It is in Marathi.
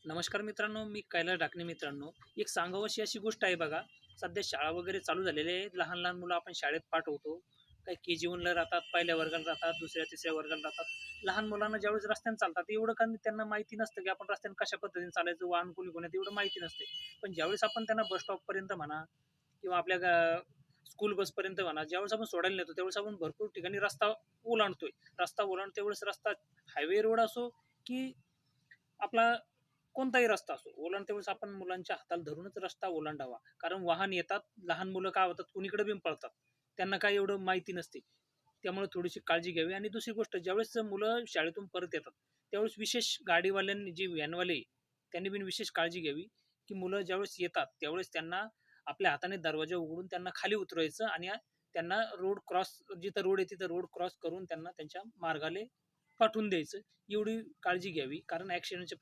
नमस्कार मित्रांनो, मी कैलास ढाकणे मित्रांनो. एक सांगावीशी अशी गोष्ट आहे बघा, सध्या शाळा वगैरे चालू झालेल्या आहेत. लहान-लहान मुलं आपण शाळेत पाठवतो. काही के-जी-1ला राहतात, पहिल्या वर्गाला राहतात, दुसऱ्या-तिसऱ्या वर्गाला राहतात. लहान मुलांना ज्यावेळेस रस्त्याने चालतात, एवढं का त्यांना माहिती नसतं, की आपण रस्त्याने कशा पद्धतीने चालायचं, वाहन कोणी कोण एवढं माहिती नसते. पण ज्यावेळेस आपण त्यांना बस स्टॉपपर्यंत म्हणा किंवा आपल्या स्कूल बसपर्यंत म्हणा, ज्यावेळेस आपण सोडायला नेतो, त्यावेळेस आपण भरपूर ठिकाणी रस्ता ओलांडतोय. रस्ता ओलांडतो त्यावेळेस हायवे रोड असो, की आपला कोणताही रस्ता असो, ओलांडते वेळेस आपण मुलांच्या हाताला धरूनच रस्ता ओलांडावा. कारण वाहन येतात, लहान मुलं काय होतात, कुणीकडे बी पळतात. त्यांना काही एवढं माहिती नसते. त्यामुळे थोडीशी काळजी घ्यावी आणि दुसरी गोष्ट ज्यावेळेस मुलं शाळेतून परत येतात, त्यावेळेस विशेष गाडीवाल्यांनी जे व्हॅनवाले त्यांनी बी विशेष काळजी घ्यावी, की मुलं ज्यावेळेस येतात, त्यावेळेस त्यांना आपल्या हाताने दरवाजा उघडून त्यांना खाली उतरवायचं आणि त्यांना रोड क्रॉस जिथं रोड आहे तिथं रोड क्रॉस करून त्यांना त्यांच्या मार्गाले पाठवून द्यायचं. एवढी काळजी घ्यावी कारण ॲक्सिडेंटचे